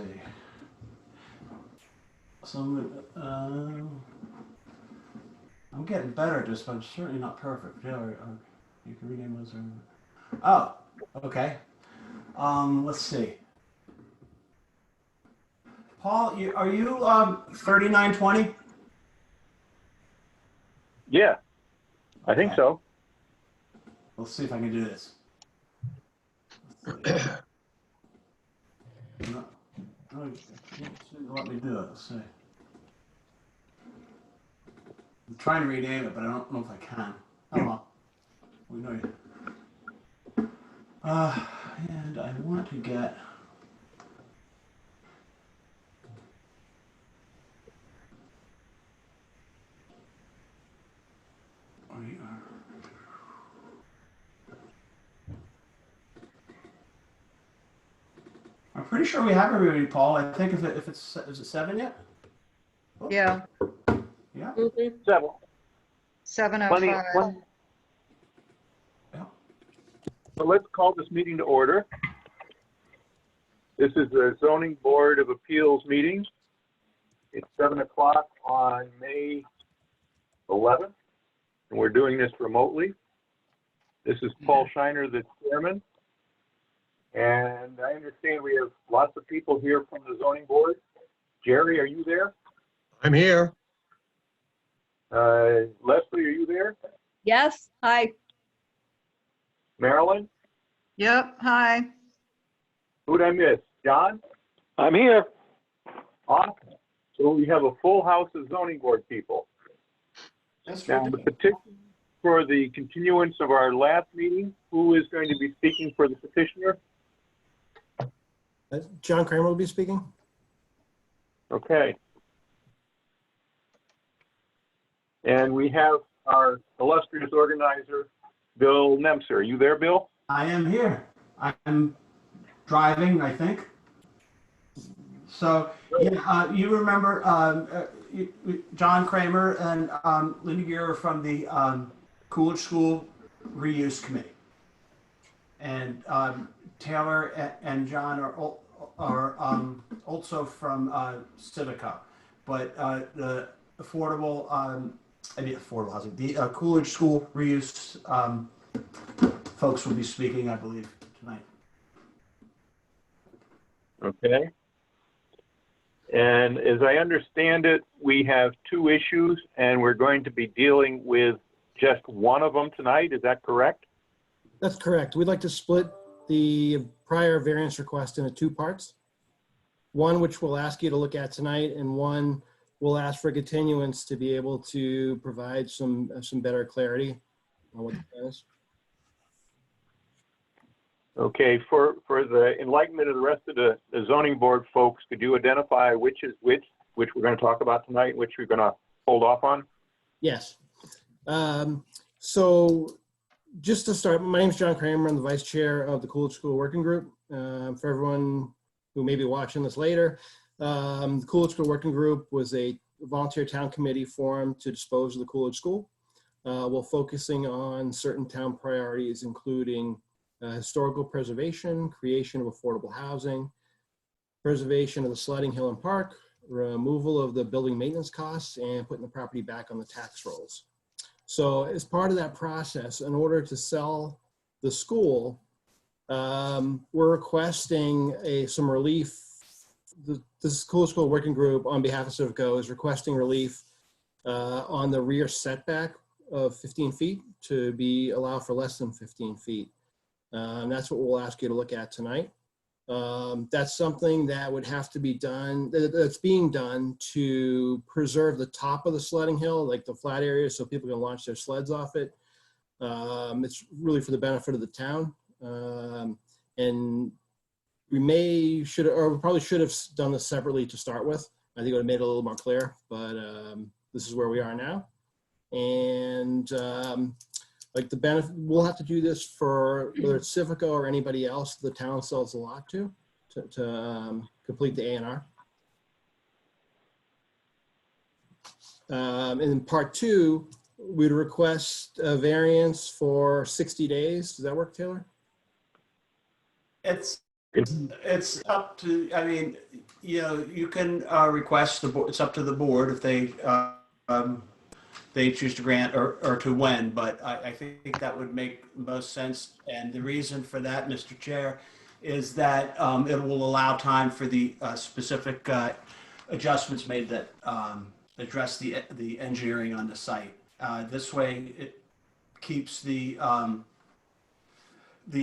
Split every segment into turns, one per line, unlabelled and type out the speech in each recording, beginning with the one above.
see. Some, I'm getting better at this, but I'm certainly not perfect. Yeah, you can rename those. Oh, okay. Let's see. Paul, are you 3920?
Yeah, I think
Okay.
so.
Let's see if I can do this. No, it can't seem to let me do it. Let's see. I'm trying to rename it, but I don't know if I can. Oh well. We know you. And I want to get. I'm pretty sure we have everybody, Paul. I think if it's is it 7 yet? Oh,
Yeah,
yeah.
Seven.
7:05.
Yeah.
So let's call this meeting to order. This is the Zoning Board of Appeals meeting. It's 7 o'clock on May 11th, and we're doing this remotely. This is Paul Shiner, the chairman. And I understand we have lots of people here from the zoning board. Jerry, are you there?
I'm here.
Leslie, are you there?
Yes, hi.
Marilyn?
Yep, hi.
Who'd I miss? John?
I'm here.
Awesome. So we have a full house of zoning board people.
That's
Now, the petition for the continuance of our last meeting, who is going to be speaking for the petitioner?
John Kramer will be speaking.
Okay. And we have our illustrious organizer, Bill Nemser. Are you there, Bill?
I am here. I'm driving, I think. So, yeah, you remember John Kramer and Linda Gear from the Coolidge School Reuse Committee. And Taylor and John are also from Civica. But the affordable housing, the Coolidge School Reuse folks will be speaking, I believe, tonight.
Okay. And as I understand it, we have two issues and we're going to be dealing with just one of them tonight. Is that correct?
That's correct. We'd like to split the prior variance request into two parts. One which we'll ask you to look at tonight, and one we'll ask for continuance to be able to provide some better clarity on what the plan is.
Okay, for the enlightenment of the rest of the zoning board folks, could you identify which is which we're going to talk about tonight, which we're going to hold off on?
Yes. So just to start, my name is John Kramer. I'm the vice chair of the Coolidge School Working Group. For everyone who may be watching this later, the Coolidge School Working Group was a volunteer town committee formed to dispose of the Coolidge School, while focusing on certain town priorities, including historical preservation, creation of affordable housing, preservation of the sledding hill and park, removal of the building maintenance costs, and putting the property back on the tax rolls. So as part of that process, in order to sell the school, we're requesting some relief. This Coolidge School Working Group on behalf of Civico is requesting relief on the rear setback of 15 feet to be allowed for less than 15 feet. That's what we'll ask you to look at tonight. That's something that would have to be done, that's being done to preserve the top of the sledding hill, like the flat area, so people can launch their sleds off it. It's really for the benefit of the town. And we probably should have done this separately to start with. I think it would have made it a little more clear, but this is where we are now. And like the benefit, we'll have to do this for whether it's Civico or anybody else the town sells a lot to complete the A&R. And in part two, we'd request a variance for 60 days. Does that work, Taylor?
It's It's up to, I mean, you can request the board, it's up to the board if um, they choose to grant or to when, but I think that would make most sense. And the reason for that, Mr. Chair, is that it will allow time for the specific adjustments made that address the engineering on the site. This way, it keeps the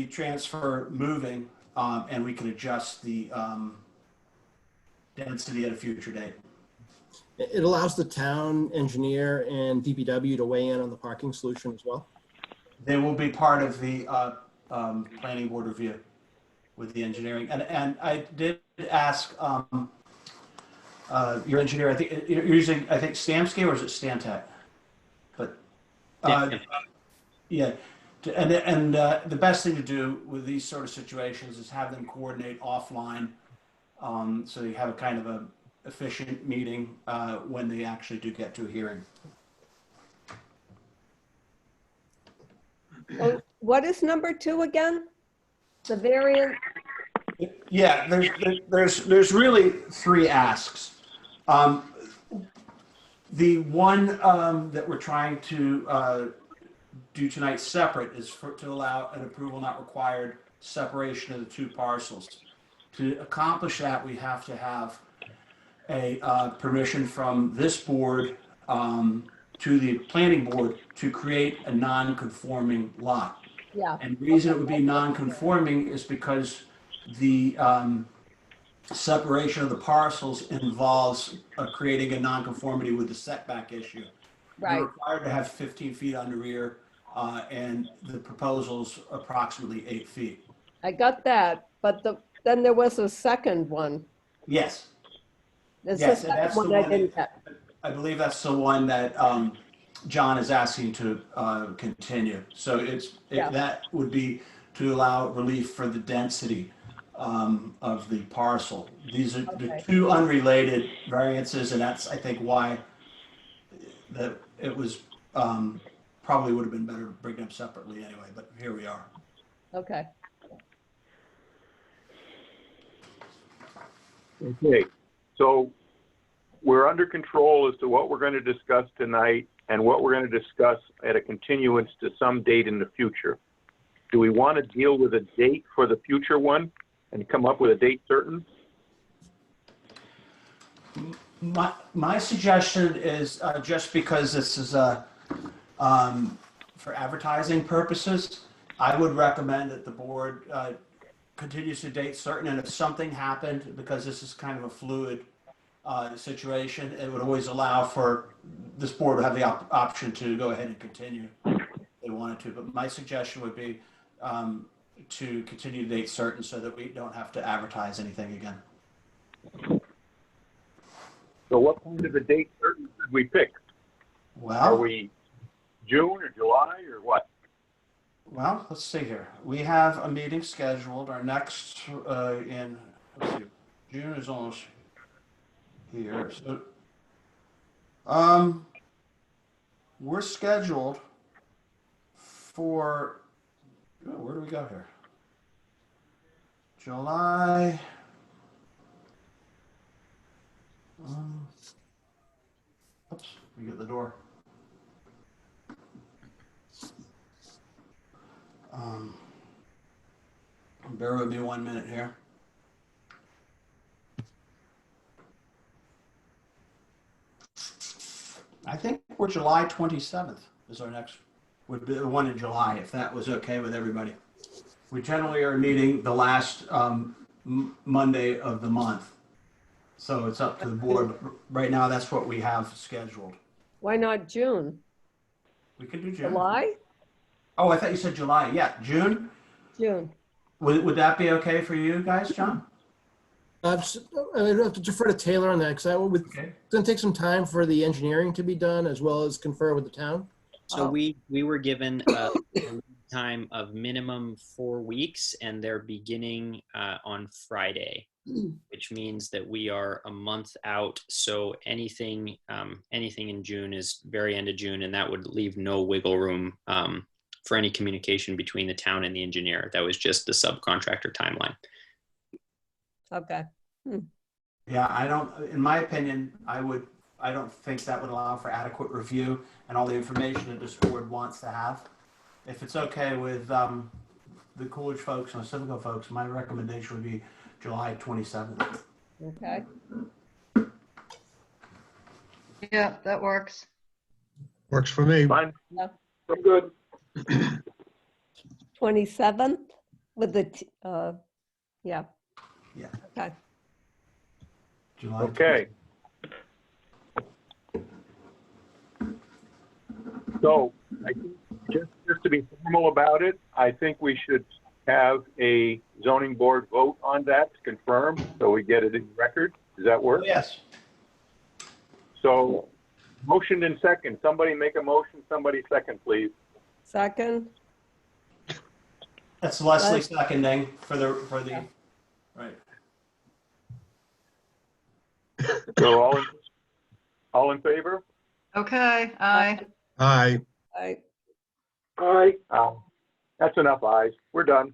transfer moving, and we can adjust the density at a future date.
It allows the town engineer and DPW to weigh in on the parking solution as well.
They will be part of the planning board review with the engineering. And I did ask your engineer, I think you're using, I think Stamsky, or is it Stantec? But yeah, and the best thing to do with these sort of situations is have them coordinate offline, so you have a kind of a efficient meeting when they actually do get to a hearing.
Oh, what is number 2 again? The variant?
Yeah, there's really 3 asks. The one that we're trying to do tonight separate is to allow an approval not required separation of the 2 parcels. To accomplish that, we have to have a permission from this board to the planning board to create a non-conforming lot.
Yeah.
And the reason it would be non-conforming is because the separation of the parcels involves creating a non-conformity with the setback issue.
Right.
You're required to have 15 feet on the rear, and the proposal's approximately 8 feet.
I got that, but then there was a second one.
Yes.
There's
Yes,
a
and
second
that's the
one I
one
didn't
that,
get.
I believe that's the one that John is asking to continue. So
Yeah.
that would be to allow relief for the density of the parcel. These are the
Okay.
2 unrelated variances, and that's, I think, why it was probably would have been better to bring them separately anyway, but here we are.
Okay.
Okay, so we're under control as to what we're going to discuss tonight and what we're going to discuss at a continuance to some date in the future. Do we want to deal with a date for the future one and come up with a date certain?
My suggestion is just because this is for advertising purposes, I would recommend that the board continues to date certain, and if something happened, because this is kind of a fluid situation, it would always allow for this board to have the option to go ahead and continue if they wanted to. But my suggestion would be to continue to date certain so that we don't have to advertise anything again.
So what kind of a date certain should we pick? Are
Well,
we June or July or what?
let's see here. We have a meeting scheduled. Our next let's see, June is almost here. So, we're scheduled for, where do we go here? July. Oops, we get the door. Bear with me 1 minute here. I think we're July 27th is our next, would be the one in July, if that was okay with everybody. We generally are meeting the last Monday of the month. So it's up to the board. Right now, that's what we have scheduled.
Why not June?
We can do June.
July?
Oh, I thought you said July. Yeah, June.
June.
Would that be okay for you guys, John?
I would have to defer to Taylor on that because it's
Okay.
going to take some time for the engineering to be done as well as confer with the town.
So
Oh.
we were given a lead time of minimum 4 weeks, and they're beginning on Friday, which means that we are a month out. So anything in June is very end of June, and that would leave no wiggle room for any communication between the town and the engineer. That was just the subcontractor timeline.
Okay.
Yeah, I don't, in my opinion, I don't think that would allow for adequate review and all the information that this board wants to have. If it's okay with the Coolidge folks and the Civico folks, my recommendation would be July 27th.
Okay.
Yeah, that works.
Works for me.
Fine.
Yeah.
I'm good.
27th with the, yeah.
Yeah.
Okay.
July
Okay. So I think just to be formal about it, I think we should have a zoning board vote on that to confirm, so we get it in record. Does that work?
Yes.
So motion and second. Somebody make a motion, somebody second, please.
Second.
That's Leslie
Les-
seconding for the,
Yeah.
right.
So all in favor?
Okay, aye.
Aye.
I,
Aye. That's enough ayes. We're done.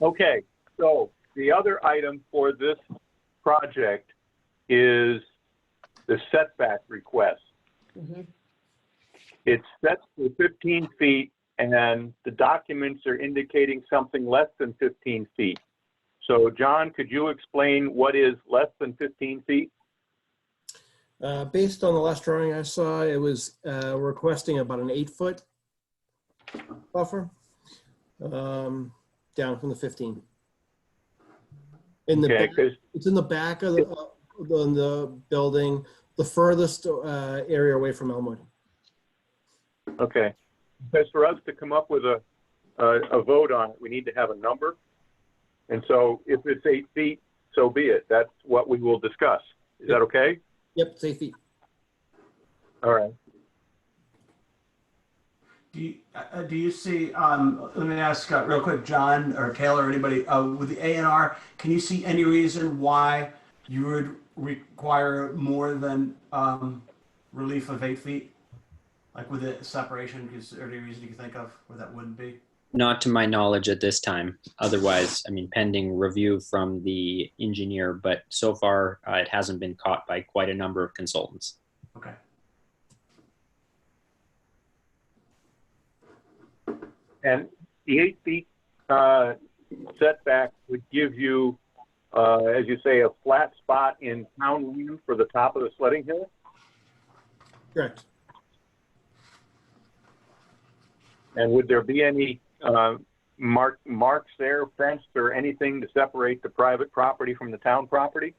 Okay, so the other item for this project is the setback request.
mhm.
It's set for 15 feet and the documents are indicating something less than 15 feet. So John, could you explain what is less than 15 feet?
Based on the last drawing I saw, it was requesting about an 8-foot buffer down from the 15. In the
Okay,
back,
'cause
it's in the back of the building, the furthest area away from Elmwood.
okay, because for us to come up with a vote on it, we need to have a number. And so if it's 8 feet, so be it. That's what we will discuss. Is that okay?
Yep, it's 8 feet.
All right.
Do you see, let me ask real quick, John or Taylor, or anybody, with the A&R, can you see any reason why you would require more than relief of 8 feet? Like with the separation, is there any reason you can think of where that wouldn't be?
Not to my knowledge at this time. Otherwise, I mean, pending review from the engineer, but so far it hasn't been caught by quite a number of consultants.
Okay.
And the 8 feet setback would give you, as you say, a flat spot in town view for the top of the sledding hill?
Correct.
And would there be any marks there, fenced or anything to separate the private property from the town property?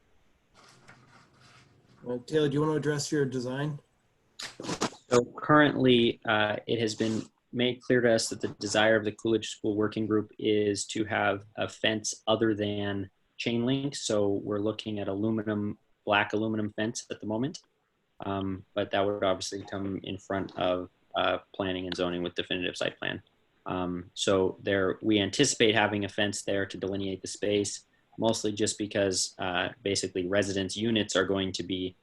Taylor, do you want to address your design?
So currently, it has been made clear to us that the desire of the Coolidge School Working Group is to have a fence other than chain link. So we're looking at black aluminum fence at the moment. But that would obviously come in front of planning and zoning with definitive site plan. So we anticipate having a fence there to delineate the space, mostly just because basically residence units are going to be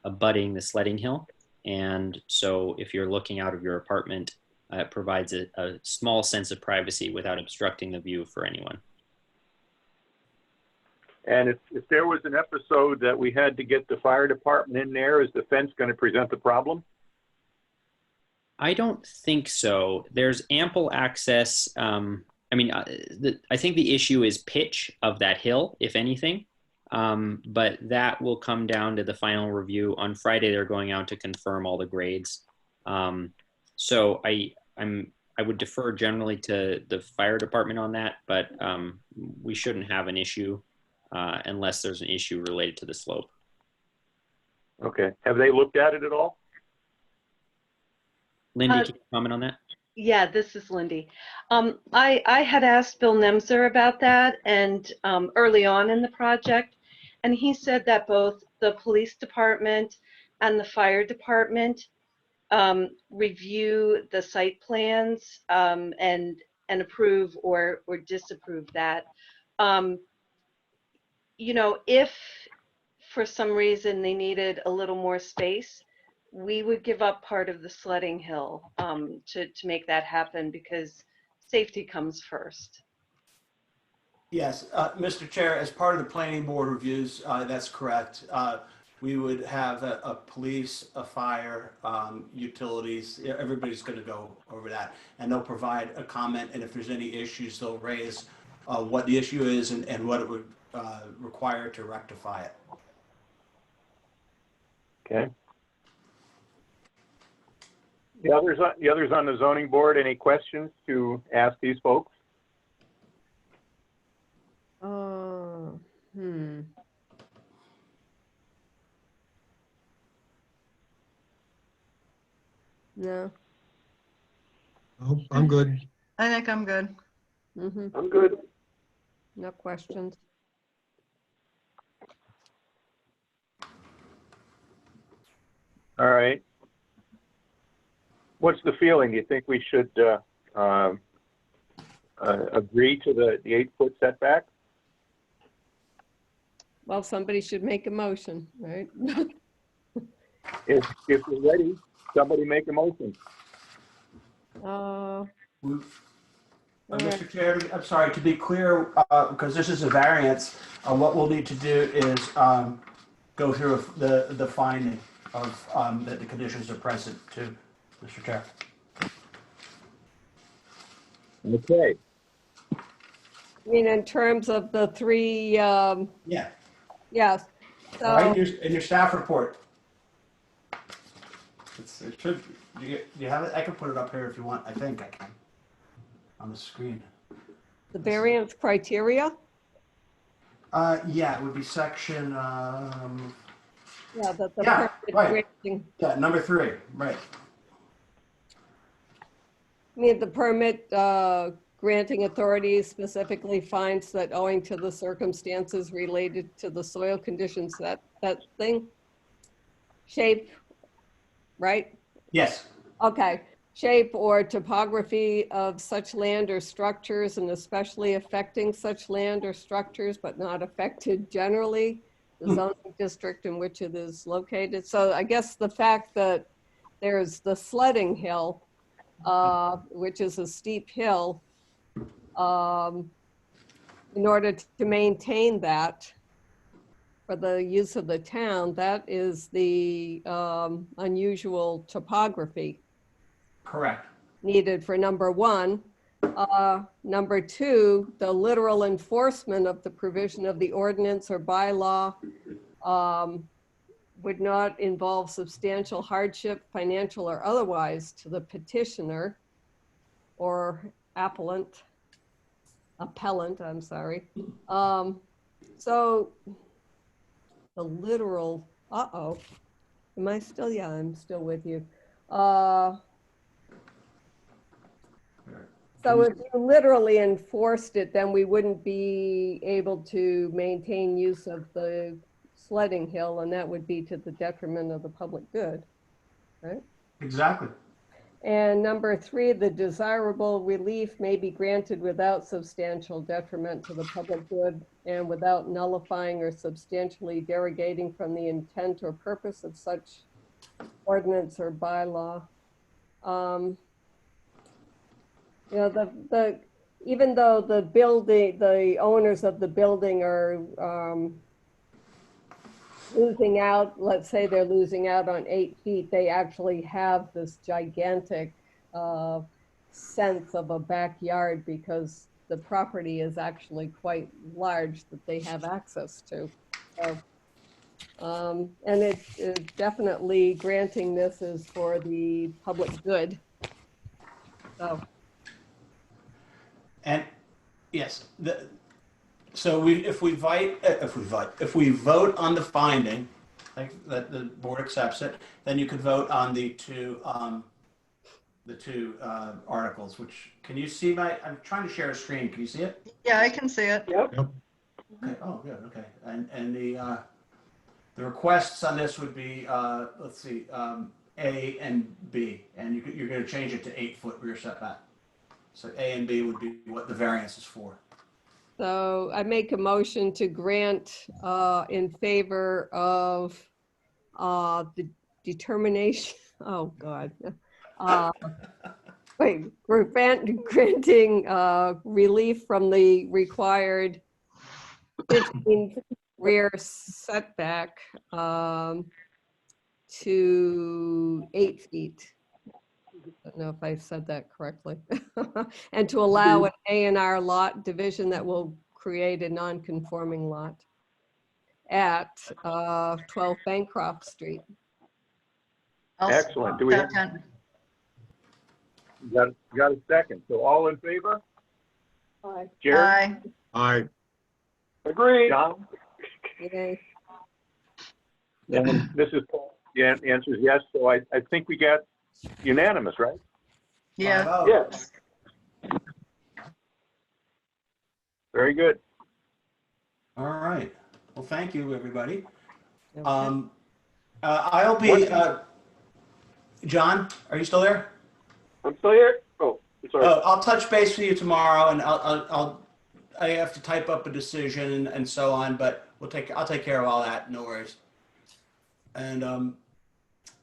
abutting the sledding hill. And so if you're looking out of your apartment, it provides a small sense of privacy without obstructing the view for anyone.
And if there was an episode that we had to get the fire department in there, is the fence going to present the problem?
I don't think so. There's ample access. I mean, I think the issue is pitch of that hill, if anything. But that will come down to the final review. On Friday, they're going out to confirm all the grades. So I would defer generally to the fire department on that, but we shouldn't have an issue unless there's an issue related to the slope.
Okay. Have they looked at it at all?
Lindy, can you comment on that?
Yeah, this is Lindy. I had asked Bill Nemser about that and early on in the project, and he said that both the police department and the fire department review the site plans and approve or disapprove that. You know, if for some reason they needed a little more space, we would give up part of the sledding hill to make that happen, because safety comes first.
Yes, Mr. Chair, as part of the planning board reviews, that's correct. We would have a police, a fire, utilities, everybody's going to go over that. And they'll provide a comment, and if there's any issues, they'll raise what the issue is and what it would require to rectify it.
Okay. The others on the zoning board, any questions to ask these folks?
Hmm. No.
Oh, I'm good.
I think I'm good.
Mm-hmm.
I'm good.
No questions.
All right. What's the feeling? Do you think we should agree to the 8-foot setback?
Well, somebody should make a motion, right?
If we're ready, somebody make a motion.
All right.
Mr. Chair, I'm sorry, to be clear, because this is a variance, what we'll need to do is go through the finding of that the conditions are present to Mr. Chair.
Okay.
I mean, in terms of the three,
Yeah,
yes.
right
So,
in your staff report. It should, do you have it? I can put it up here if you want. I think I can. On the screen.
the variance criteria?
Yeah, it would be section,
Yeah, that the
Yeah,
permit
right.
granting,
yeah, number 3, right.
I mean, the permit granting authority specifically finds that owing to the circumstances related to the soil conditions, that thing, shape, right?
Yes,
Okay, shape or topography of such land or structures, and especially affecting such land or structures, but not affected generally, the zoning district in which it is located. So I guess the fact that there's the sledding hill, which is a steep hill, in order to maintain that for the use of the town, that is the unusual topography
correct.
needed for number one. Number two, the literal enforcement of the provision of the ordinance or bylaw would not involve substantial hardship, financial or otherwise, to the petitioner or appellant, I'm sorry. So the literal, am I still? Yeah, I'm still with you. So if you literally enforced it, then we wouldn't be able to maintain use of the sledding hill, and that would be to the detriment of the public good, right?
Exactly.
And number three, the desirable relief may be granted without substantial detriment to the public good and without nullifying or substantially derogating from the intent or purpose of such ordinance or bylaw. You know, even though the owners of the building are losing out, let's say they're losing out on 8 feet, they actually have this gigantic sense of a backyard because the property is actually quite large that they have access to. So, and it definitely granting this is for the public good. So.
And yes, so if we vote on the finding, like that the board accepts it, then you could vote on the two articles. Which, can you see I'm trying to share a screen. Can you see it?
Yeah, I can see it.
Yep.
Okay. Oh, good. Okay. And the requests on this would be let's see, A and B, and you're going to change it to 8-foot rear setback. So A and B would be what the variance is for.
So I make a motion to grant in favor of the determination, oh God. Wait, granting relief from the required 15 rear setback to 8 feet. I don't know if I said that correctly. And to allow an A&R lot division that will create a non-conforming lot at 12 Bancroft Street.
I'll
Excellent. Do we have,
second.
got a second? So all in favor?
Aye.
Jerry?
Aye.
All right.
Agree. John?
Yay.
And Mrs. Paul, yeah, answers yes. So I think we got unanimous, right?
Yeah.
5-0.
Yes. Very good.
All right. Well, thank you, everybody.
Okay.
I'll be, John, are you still there?
I'm still here. Oh, sorry.
Oh, I'll touch base with you tomorrow, and I have to type up a decision and so on, but I'll take care of all that. No worries. And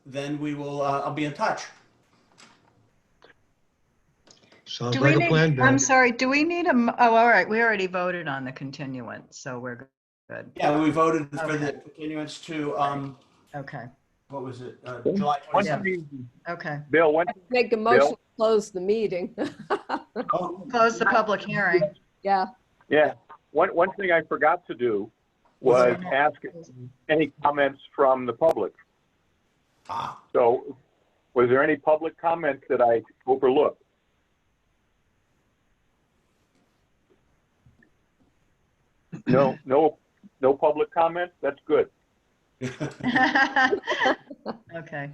then I'll be in touch.
Sounds
Do we
like a plan,
need,
Bill.
I'm sorry, do we need oh, all right, we already voted on the continuance, so we're good.
Yeah, we voted for the
Okay.
continuance to,
Okay,
what was it? July
One
27th.
thing,
okay.
Bill, one,
Make a motion
Bill?
to close the meeting.
Oh,
Close the public hearing.
Yeah.
yeah, one thing I forgot to do was ask any comments from the public.
ah,
So was there any public comments that I overlooked? No public comments? That's good.
Okay,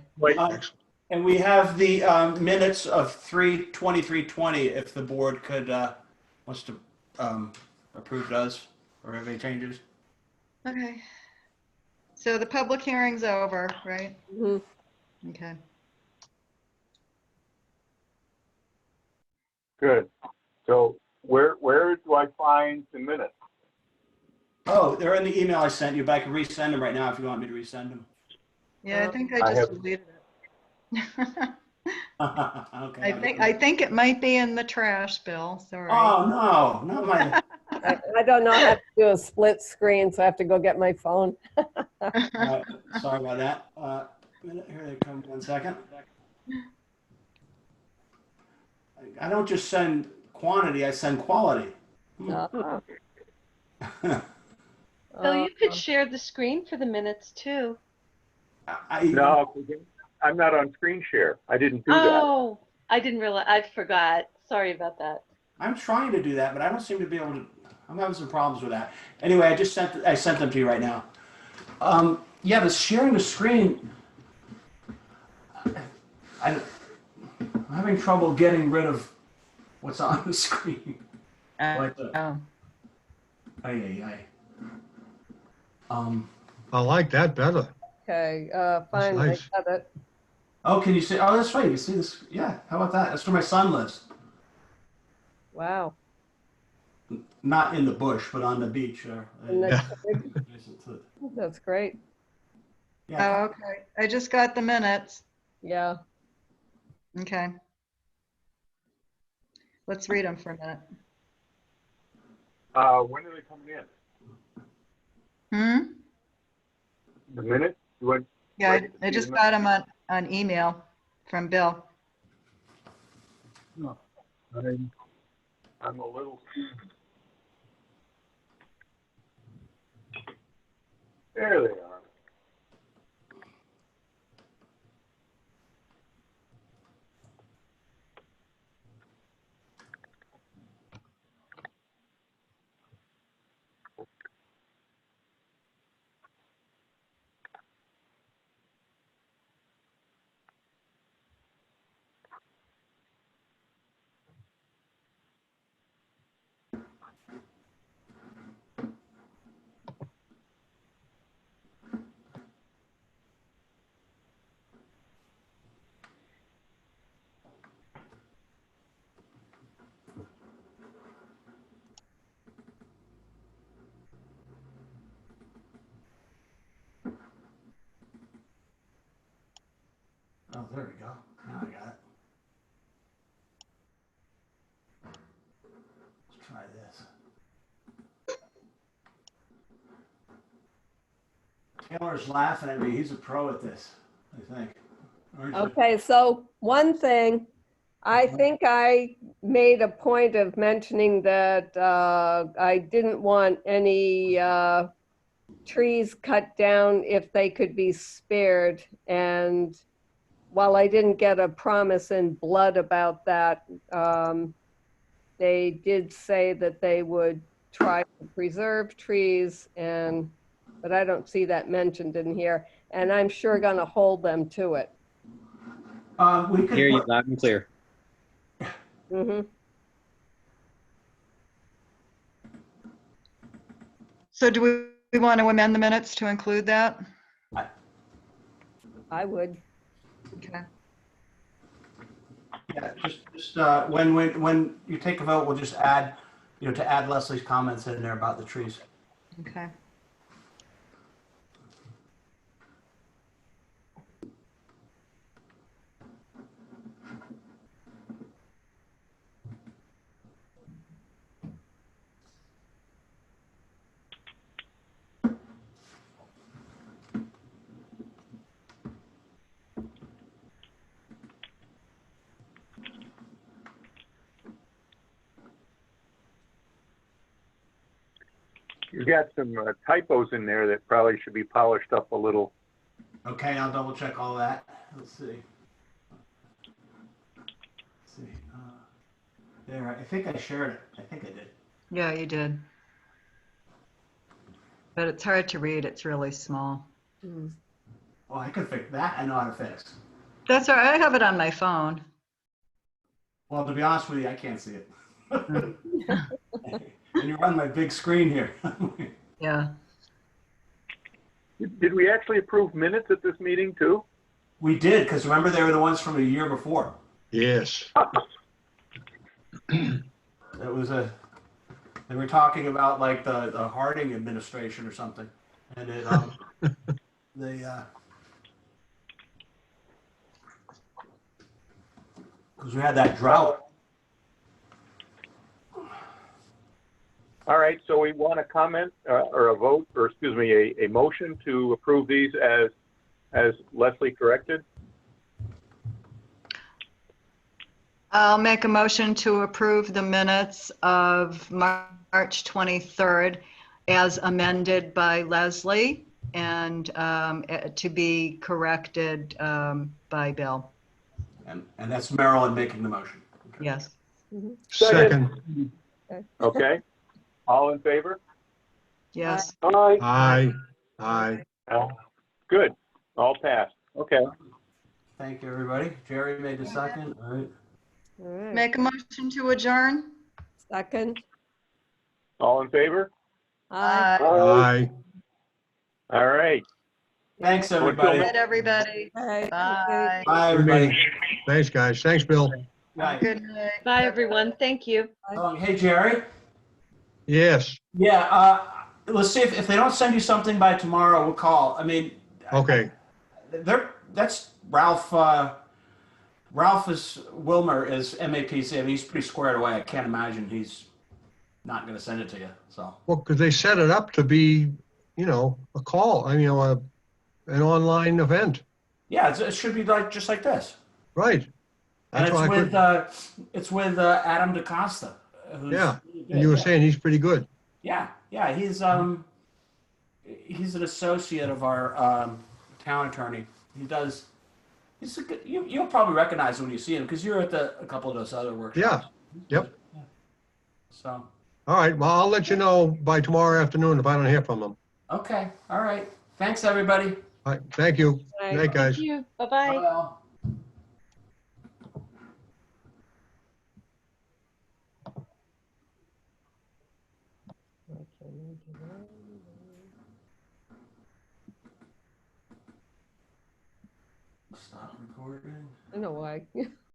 And we have the minutes of 3/23/20, if the board could, wants to approve those or have any changes.
okay. So the public hearing's over, right?
Mhm.
Okay.
Good. So where do I find the minutes?
Oh, they're in the email I sent you, but I can resend them right now if you want me to resend them.
Yeah, I think I
I
just
have-
deleted it.
Okay.
I think it might be in the trash, Bill, sorry.
Oh, no, not my,
I don't know how to do a split screen, so I have to go get my phone.
sorry about that. Minute, here they come, 1 second. I don't just send quantity, I send quality.
Uh,
Bill, you could share the screen for the minutes too.
No, I'm not on screen share. I didn't do that.
Oh, I didn't realize, I forgot. Sorry about that.
I'm trying to do that, but I don't seem to be able to. I'm having some problems with that. Anyway, I sent them to you right now. Yeah, the sharing the screen. I'm having trouble getting rid of what's on the screen. Like the-
Oh,
Ay.
I like that better.
Okay, fine, I
nice.
got it.
Oh, can you see? Oh, that's right. You see this? Yeah. How about that? That's where my son lives.
Wow.
Not in the bush, but on the beach.
And
Yeah.
that's great.
Yeah.
oh, okay. I just got the minutes.
Yeah.
Okay. Let's read them for a minute.
When are they coming in?
Hmm?
The minutes? You want-
Yeah,
Right.
I just got them on email from Bill.
I'm a little. There they are.
Oh, there we go. Now I got it. try this. Taylor's laughing at me. He's a pro at this, I think. Aren't you?
Okay, so one thing, I think I made a point of mentioning that I didn't want any trees cut down if they could be spared. And while I didn't get a promise in blood about that, they did say that they would try to preserve trees, but I don't see that mentioned in here. And I'm sure going to hold them to it.
We could
Hear you
put-
loud and clear.
Mhm.
So do we want to amend the minutes to include that?
I would.
Okay.
Yeah, just when you take a vote, we'll just add, to add Leslie's comments in there about the trees.
Okay.
You've got some typos in there that probably should be polished up a little.
Okay, I'll double check all that. Let's see. There, I think I shared it. I think I did.
Yeah, you did. But it's hard to read. It's really small.
Mm.
Oh, I can fix that. I know how to fix.
That's all right. I have it on my phone.
Well, to be honest with you, I can't see it. And you run my big screen here.
Yeah.
Did we actually approve minutes at this meeting too?
We did, because remember they were the ones from a year before.
Yes.
It was they were talking about like the Harding administration or something. And it, because we had that drought.
All right, so we want a comment or a vote, or excuse me, a motion to approve these as Leslie corrected.
I'll make a motion to approve the minutes of March 23rd as amended by Leslie and to be corrected by Bill.
And that's Marilyn making the motion. Okay.
Yes.
Second.
Okay, all in favor?
Yes.
Aye. Aye.
Good, all passed. Okay,
Thank you, everybody. Jerry made the second. All right.
All right.
Make a motion to adjourn?
Second.
all in favor?
Aye.
Aye.
All right.
Thanks,
Well,
everybody.
Good, everybody.
Aye.
Bye.
Bye, everybody.
Thanks, guys. Thanks, Bill.
Bye.
Good night.
Bye, everyone. Thank you.
Hey, Jerry.
Yes.
Yeah, let's see if they don't send you something by tomorrow, we'll call. I mean,
Okay.
that's Ralph. Wilmer is MAPC. I mean, he's pretty squared away. I can't imagine he's not going to send it to you. So.
Well, because they set it up to be, a call. I mean, an online event.
Yeah, it should be just like this.
Right.
And
That's why I couldn't.
it's with Adam DaCosta.
Yeah. And you were saying he's pretty good.
Yeah, he's an associate of our town attorney. He's a good, you'll probably recognize him when you see him because you're at a couple of those other workshops.
Yeah. Yep.
Yeah. So.
All right. Well, I'll let you know by tomorrow afternoon if I don't hear from them.
Okay. All right. Thanks, everybody.
All right. Thank you.
Aye.
Good night, guys.
Thank you. Bye-bye.
Bye. Stop recording.
I know why.